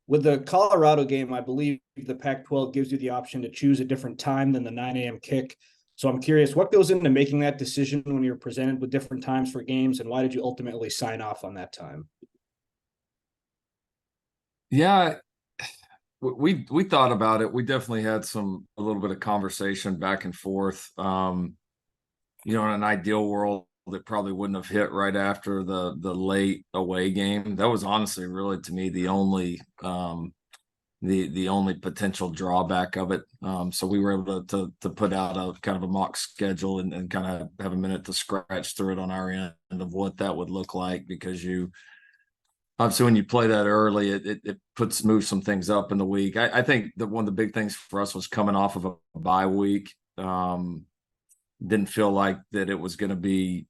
With the Colorado game, I believe the Pac-12 gives you the option to choose a different time than the 9 a.m. kick. So I'm curious, what goes into making that decision when you're presented with different times for games, and why did you ultimately sign off on that time? Yeah, we thought about it. We definitely had a little bit of conversation back and forth. In an ideal world, it probably wouldn't have hit right after the late away game. That was honestly really to me the only potential drawback of it. So we were able to put out a kind of a mock schedule and kind of have a minute to scratch through it on our end of what that would look like, because you obviously when you play that early, it moves some things up in the week. I think that one of the big things for us was coming off of a bye week. Didn't feel like that it was going to be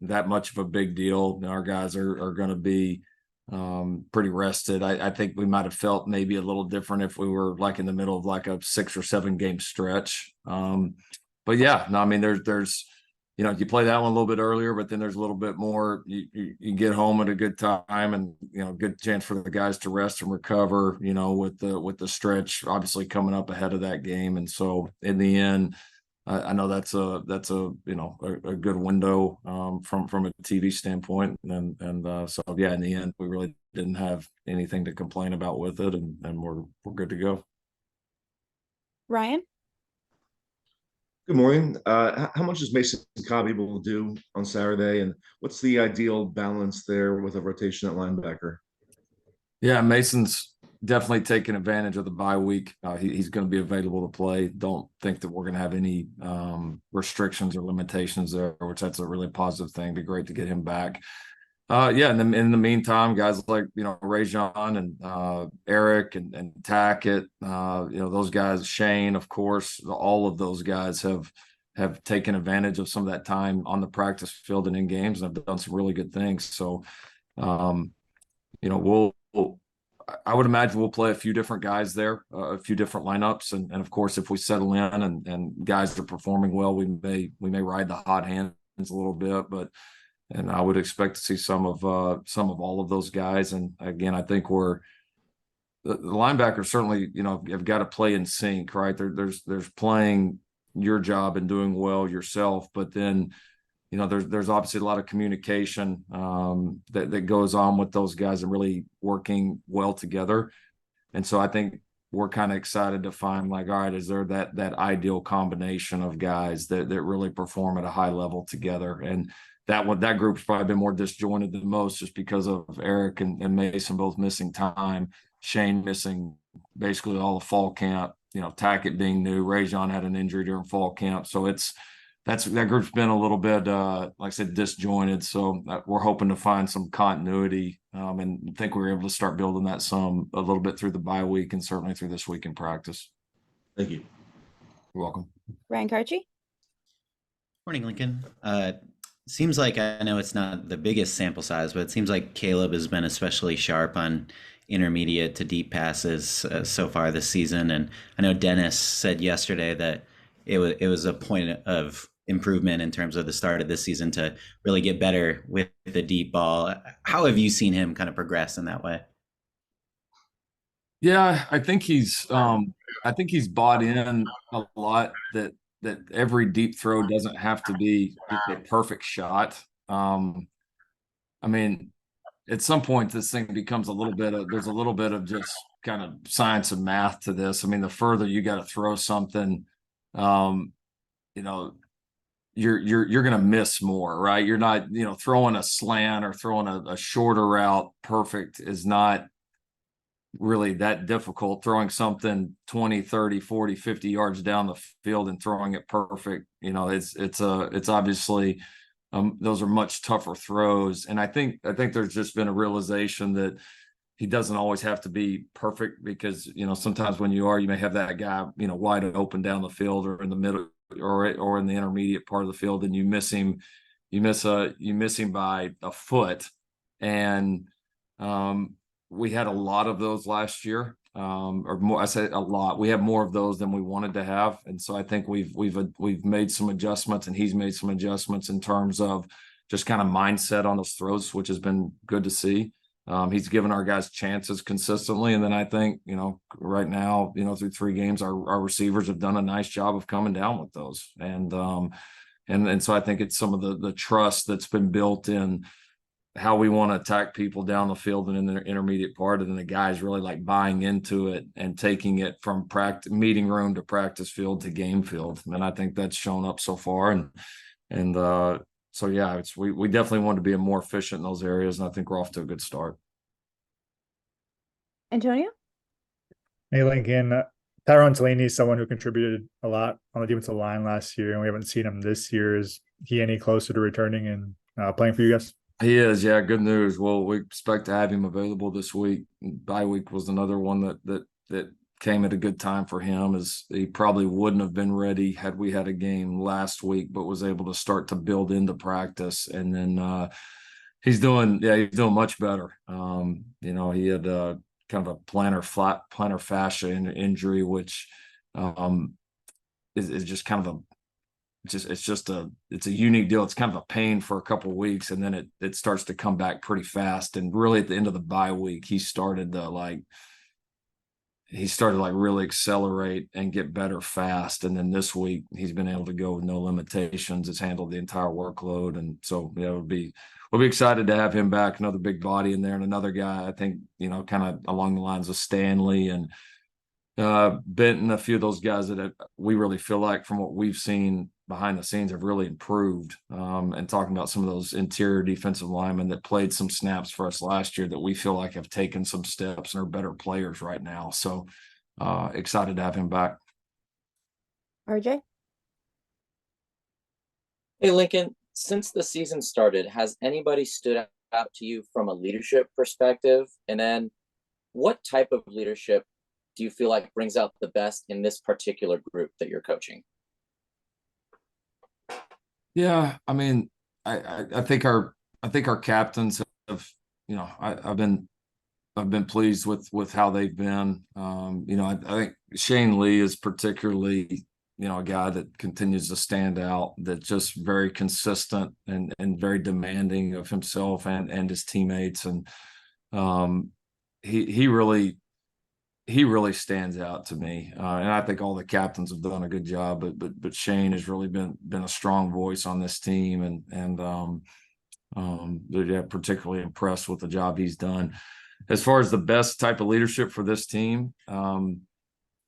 that much of a big deal. Our guys are going to be pretty rested. I think we might have felt maybe a little different if we were like in the middle of like a 6 or 7 game stretch. But yeah, no, I mean, there's you play that one a little bit earlier, but then there's a little bit more. You get home at a good time, and good chance for the guys to rest and recover. With the stretch obviously coming up ahead of that game, and so in the end, I know that's a good window from a TV standpoint, and so yeah, in the end, we really didn't have anything to complain about with it, and we're good to go. Ryan? Good morning. How much is Mason Cobb able to do on Saturday, and what's the ideal balance there with a rotation at linebacker? Yeah, Mason's definitely taking advantage of the bye week. He's going to be available to play. Don't think that we're going to have any restrictions or limitations there, which that's a really positive thing. Be great to get him back. Yeah, and in the meantime, guys like Rajon and Eric and Tackett, those guys, Shane, of course, all of those guys have taken advantage of some of that time on the practice field and in games, and have done some really good things. So, I would imagine we'll play a few different guys there, a few different lineups, and of course, if we settle in and guys are performing well, we may ride the hot hands a little bit, and I would expect to see some of all of those guys. And again, I think the linebackers certainly have got to play in sync, right? There's playing your job and doing well yourself, but then there's obviously a lot of communication that goes on with those guys and really working well together. And so I think we're kind of excited to find, like, all right, is there that ideal combination of guys that really perform at a high level together? And that group's probably been more disjointed than most, just because of Eric and Mason both missing time, Shane missing basically all of fall camp, Tackett being new, Rajon had an injury during fall camp. So that group's been a little bit, like I said, disjointed. So we're hoping to find some continuity, and think we were able to start building that a little bit through the bye week and certainly through this week in practice. Thank you. You're welcome. Ryan Karchi? Morning, Lincoln. Seems like, I know it's not the biggest sample size, but it seems like Caleb has been especially sharp on intermediate to deep passes so far this season. And I know Dennis said yesterday that it was a point of improvement in terms of the start of this season to really get better with the deep ball. How have you seen him kind of progress in that way? Yeah, I think he's bought in a lot that every deep throw doesn't have to be just a perfect shot. I mean, at some point this thing becomes there's a little bit of just kind of science and math to this. I mean, the further you got to throw something, you're going to miss more, right? You're not, throwing a slant or throwing a shorter route perfect is not really that difficult. Throwing something 20, 30, 40, 50 yards down the field and throwing it perfect, it's obviously those are much tougher throws. And I think there's just been a realization that he doesn't always have to be perfect, because sometimes when you may have that guy wide open down the field or in the middle or in the intermediate part of the field, and you miss him by a foot. And we had a lot of those last year, or more. I say a lot. We have more of those than we wanted to have, and so I think we've made some adjustments, and he's made some adjustments in terms of just kind of mindset on those throws, which has been good to see. He's given our guys chances consistently. And then I think, right now, through 3 games, our receivers have done a nice job of coming down with those. And so I think it's some of the trust that's been built in how we want to attack people down the field and in the intermediate part, and then the guys really like buying into it and taking it from meeting room to practice field to game field. And I think that's shown up so far. So yeah, we definitely want to be more efficient in those areas, and I think we're off to a good start. Antonio? Hey, Lincoln. Tyron Delaney is someone who contributed a lot on the defensive line last year, and we haven't seen him this year. Is he any closer to returning and playing for you guys? He is, yeah. Good news. Well, we expect to have him available this week. Bye week was another one that came at a good time for him, as he probably wouldn't have been ready had we had a game last week, but was able to start to build into practice. And then he's doing much better. He had kind of a plantar fascia injury, which is just kind of it's a unique deal. It's kind of a pain for a couple of weeks, and then it starts to come back pretty fast. And really at the end of the bye week, he started to really accelerate and get better fast. And then this week he's been able to go with no limitations. It's handled the entire workload. And so, we'll be excited to have him back. Another big body in there, and another guy, I think, kind of along the lines of Stanley and Benton, a few of those guys that we really feel like, from what we've seen behind the scenes, have really improved. And talking about some of those interior defensive linemen that played some snaps for us last year that we feel like have taken some steps and are better players right now. So excited to have him back. RJ? Hey, Lincoln, since the season started, has anybody stood out to you from a leadership perspective? And then what type of leadership do you feel like brings out the best in this particular group that you're coaching? Yeah, I mean, I think our captains have, I've been pleased with how they've been. I think Shane Lee is particularly, a guy that continues to stand out, that's just very consistent and very demanding of himself and his teammates. And he really stands out to me. And I think all the captains have done a good job, but Shane has really been a strong voice on this team, and they're particularly impressed with the job he's done. As far as the best type of leadership for this team,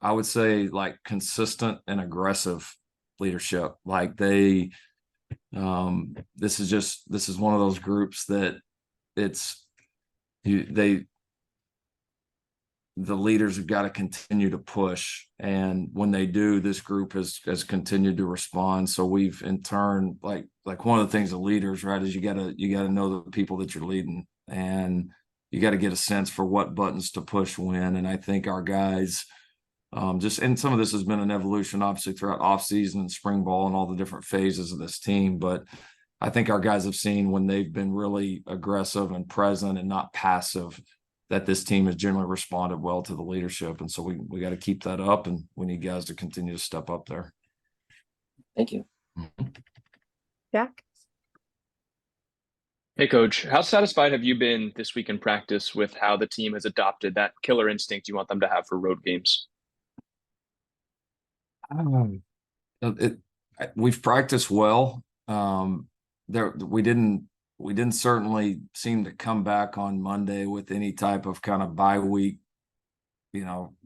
I would say like consistent and aggressive leadership. Like this is one of those groups that the leaders have got to continue to push. And when they do, this group has continued to respond. So we've in turn, like one of the things of leaders, right, is you gotta know the people that you're leading, and you got to get a sense for what buttons to push when. And I think our guys, and some of this has been an evolution, obviously, throughout offseason and spring ball and all the different phases of this team. But I think our guys have seen when they've been really aggressive and present and not passive, that this team has generally responded well to the leadership. And so we got to keep that up, and we need guys to continue to step up there. Thank you. Jack? Hey, Coach, how satisfied have you been this week in practice with how the team has adopted that killer instinct you want them to have for road games? We've practiced well. We didn't certainly seem to come back on Monday with any type of kind of bye week,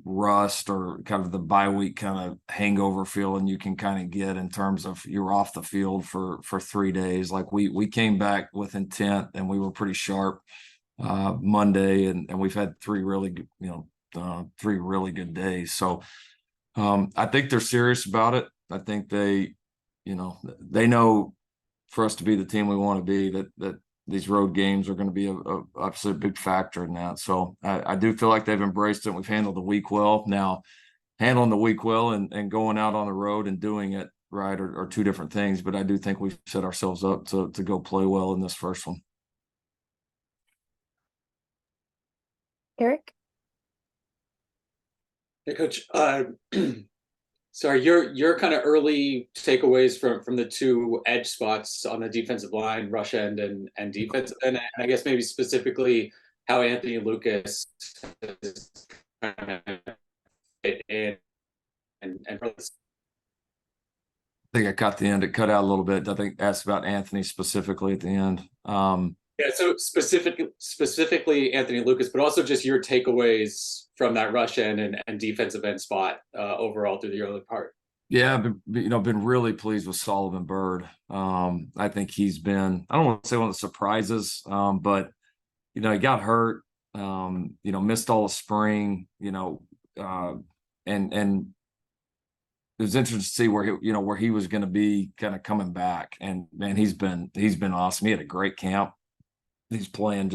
rust, or kind of the bye week kind of hangover feeling you can kind of get in terms of you're off the field for 3 days. Like we came back with intent, and we were pretty sharp Monday, and we've had 3 really good days. So I think they're serious about it. I think they know for us to be the team we want to be, that these road games are going to be obviously a big factor in that. So I do feel like they've embraced it. We've handled the week well. Now, handling the week well and going out on the road and doing it right are 2 different things. But I do think we've set ourselves up to go play well in this first one. Eric? Hey, Coach. Sorry, your kind of early takeaways from the 2 edge spots on the defensive line, rush end and defense, and I guess maybe specifically how Anthony Lucas is kind of fit in and I think I caught the end. It cut out a little bit. I think asked about Anthony specifically at the end. yeah, so specifically Anthony Lucas, but also just your takeaways from that rush end and defensive end spot overall through the early part. Yeah, been really pleased with Solomon Byrd. I think he's been, I don't want to say one of the surprises, but he got hurt, missed all of spring, and it was interesting to see where he was going to be kind of coming back. And man, he's been awesome. He had a great camp. He's playing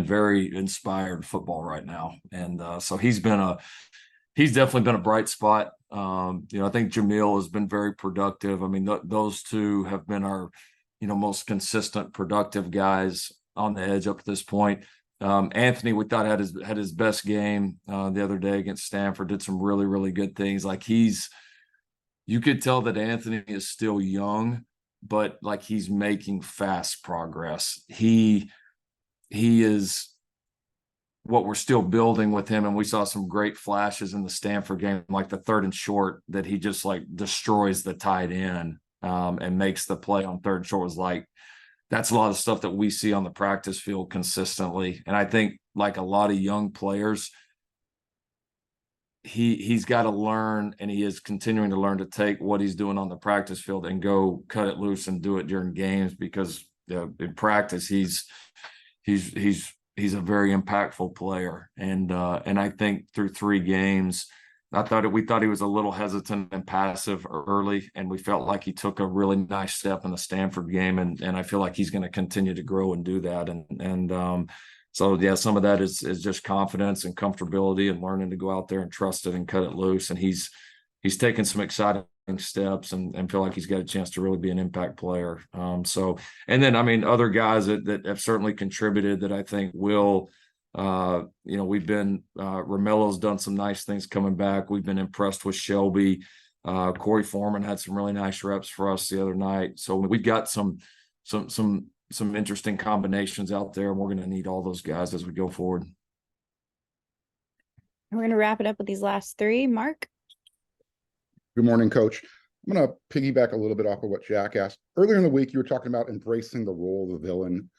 very inspired football right now. And so he's definitely been a bright spot. I think Jamil has been very productive. I mean, those two have been our, most consistent, productive guys on the edge up to this point. Anthony, we thought had his best game the other day against Stanford. Did some really, really good things. Like you could tell that Anthony is still young, but like he's making fast progress. He is what we're still building with him. And we saw some great flashes in the Stanford game, like the 3rd and short that he just like destroys the tight end and makes the play on 3rd and short. Was like, that's a lot of stuff that we see on the practice field consistently. And I think like a lot of young players, he's got to learn, and he is continuing to learn to take what he's doing on the practice field and go cut it loose and do it during games, because in practice he's a very impactful player. And I think through 3 games, we thought he was a little hesitant and passive early, and we felt like he took a really nice step in the Stanford game, and I feel like he's going to continue to grow and do that. So yeah, some of that is just confidence and comfortability and learning to go out there and trust it and cut it loose. And he's taken some exciting steps and feel like he's got a chance to really be an impact player. And then, I mean, other guys that have certainly contributed that I think will, we've been, Romelo's done some nice things coming back. We've been impressed with Shelby. Corey Foreman had some really nice reps for us the other night. So we've got some interesting combinations out there, and we're going to need all those guys as we go forward. We're going to wrap it up with these last 3. Mark? Good morning, Coach. I'm going to piggyback a little bit off of what Jack asked. Earlier in the week, you were talking about embracing the role of the villain.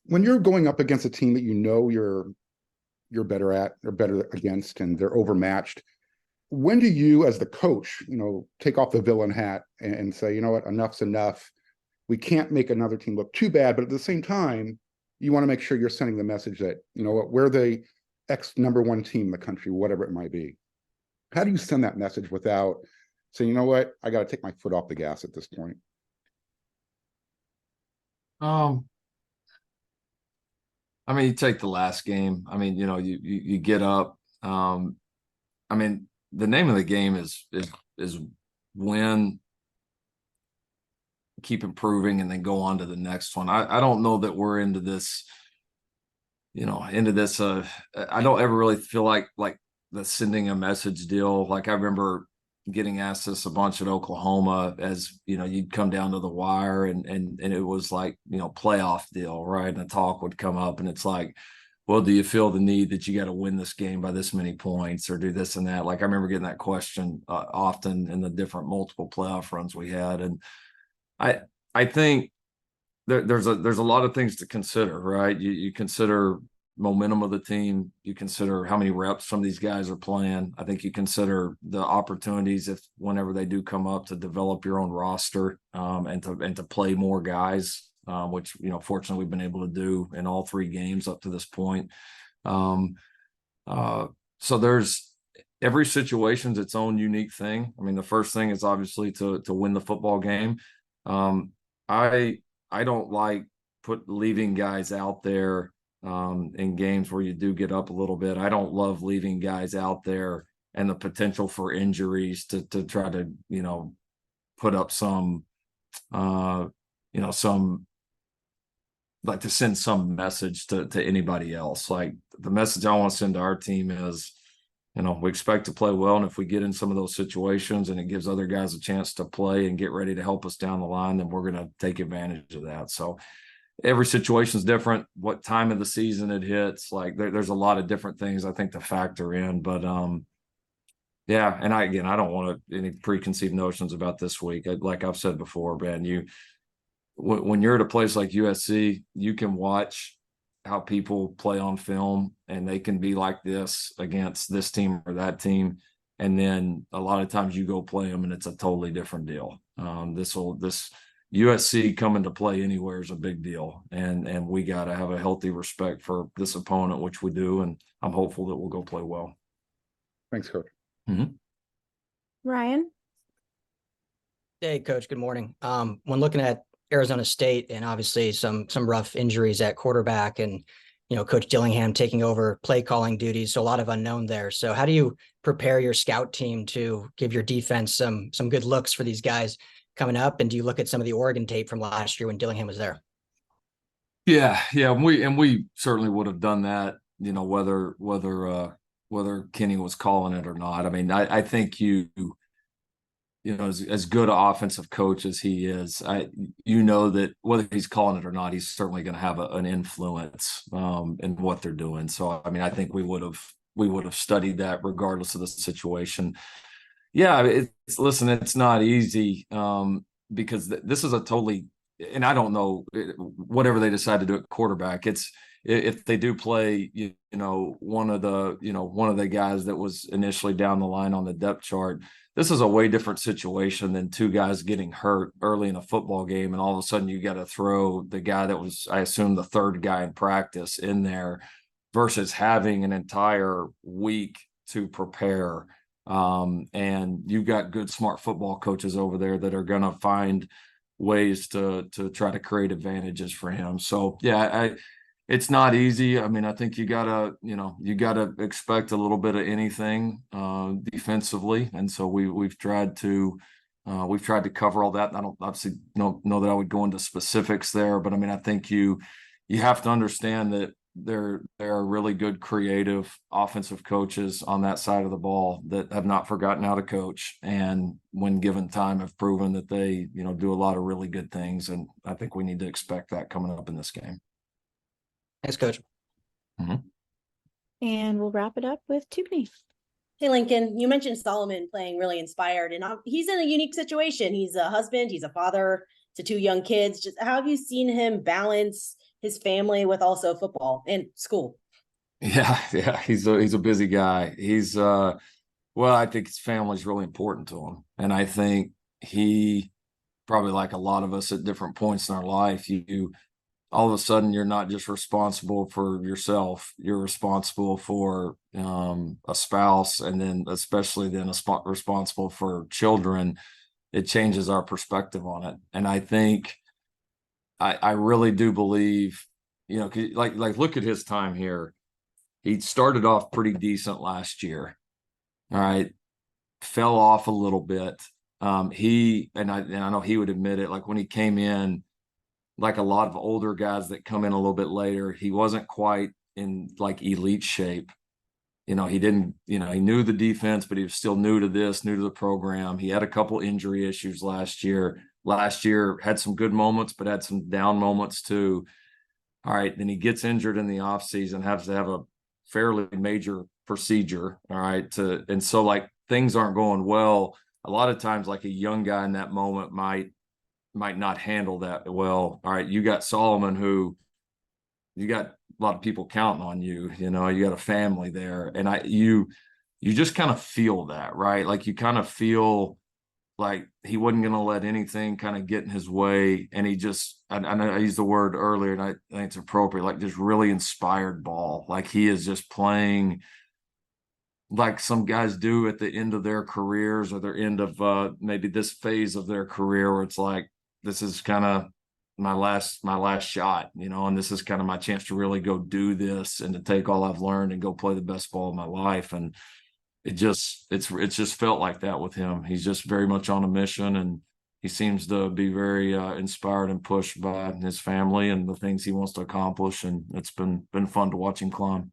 When you're going up against a team that you're better at or better against, and they're overmatched, when do you, as the coach, take off the villain hat and say, you know what, enough's enough? We can't make another team look too bad, but at the same time, you want to make sure you're sending the message that, we're the #1 team in the country, whatever it might be. How do you send that message without saying, you know what, I got to take my foot off the gas at this point? I mean, you take the last game. I mean, you get up. I mean, the name of the game is win, keep improving, and then go on to the next one. I don't know that we're into this, I don't ever really feel like the sending a message deal. Like I remember getting asked this a bunch at Oklahoma, as you'd come down to the wire and it was like, playoff deal, right? And the talk would come up, and it's like, well, do you feel the need that you got to win this game by this many points or do this and that? Like I remember getting that question often in the different multiple playoff runs we had. And I think there's a lot of things to consider, right? You consider momentum of the team. You consider how many reps some of these guys are playing. I think you consider the opportunities whenever they do come up to develop your own roster and to play more guys, which fortunately we've been able to do in all 3 games up to this point. So there's every situation's its own unique thing. I mean, the first thing is obviously to win the football game. I don't like leaving guys out there in games where you do get up a little bit. I don't love leaving guys out there and the potential for injuries to try to, put up some like to send some message to anybody else. Like the message I want to send to our team is, we expect to play well. And if we get in some of those situations and it gives other guys a chance to play and get ready to help us down the line, then we're going to take advantage of that. So every situation is different. What time of the season it hits, like there's a lot of different things I think to factor in. But yeah, and I don't want any preconceived notions about this week. Like I've said before, man, when you're at a place like USC, you can watch how people play on film, and they can be like this against this team or that team. And then a lot of times you go play them and it's a totally different deal. This USC coming to play anywhere is a big deal. And we got to have a healthy respect for this opponent, which we do. And I'm hopeful that we'll go play well. Thanks, Coach. Mm-hmm. Ryan? Hey, Coach. Good morning. When looking at Arizona State and obviously some rough injuries at quarterback, and Coach Dillingham taking over play calling duties, so a lot of unknown there. So how do you prepare your scout team to give your defense some good looks for these guys coming up? And do you look at some of the Oregon tape from last year when Dillingham was there? Yeah, we certainly would have done that, whether Kenny was calling it or not. I mean, I think as good an offensive coach as he is, that whether he's calling it or not, he's certainly going to have an influence in what they're doing. So, I mean, I think we would have studied that regardless of the situation. Yeah, it's not easy because this is a totally, and I don't know whatever they decide to do at quarterback. If they do play, one of the guys that was initially down the line on the depth chart, this is a way different situation than two guys getting hurt early in a football game. And all of a sudden you got to throw the guy that was, I assume, the third guy in practice in there versus having an entire week to prepare. And you've got good, smart football coaches over there that are going to find ways to try to create advantages for him. So, yeah, it's not easy. I mean, I think you gotta expect a little bit of anything defensively, and so we've tried to cover all that. I don't obviously know that I would go into specifics there, but I mean, I think you have to understand that there are really good, creative offensive coaches on that side of the ball that have not forgotten how to coach, and when given time, have proven that they do a lot of really good things. And I think we need to expect that coming up in this game. Thanks, Coach. Mm-hmm. And we'll wrap it up with Tupney. Hey, Lincoln, you mentioned Solomon playing really inspired, and he's in a unique situation. He's a husband, he's a father to two young kids. Just how have you seen him balance his family with also football and school? Yeah, he's a busy guy. He's I think his family's really important to him, and I think he probably, like a lot of us at different points in our life, you all of a sudden you're not just responsible for yourself, you're responsible for a spouse, and then especially responsible for children. It changes our perspective on it. And I think I really do believe, like look at his time here. He started off pretty decent last year. All right. Fell off a little bit. I know he would admit it, like when he came in, like a lot of older guys that come in a little bit later, he wasn't quite in like elite shape. He didn't, he knew the defense, but he was still new to the program. He had a couple injury issues last year. Last year had some good moments, but had some down moments too. All right. Then he gets injured in the offseason, has to have a fairly major procedure. All right. And so like things aren't going well. A lot of times, like a young guy in that moment might not handle that well. All right, you got Solomon, who you got a lot of people counting on you. You got a family there, and you just kind of feel that, right? Like you kind of feel like he wasn't going to let anything kind of get in his way, and he just I know I used the word earlier, and I think it's appropriate, like just really inspired ball. Like he is just playing like some guys do at the end of their careers or their end of maybe this phase of their career, where it's like, this is kind of my last shot, and this is kind of my chance to really go do this and to take all I've learned and go play the best ball of my life. And it's just felt like that with him. He's just very much on a mission, and he seems to be very inspired and pushed by his family and the things he wants to accomplish. And it's been fun to watch him climb.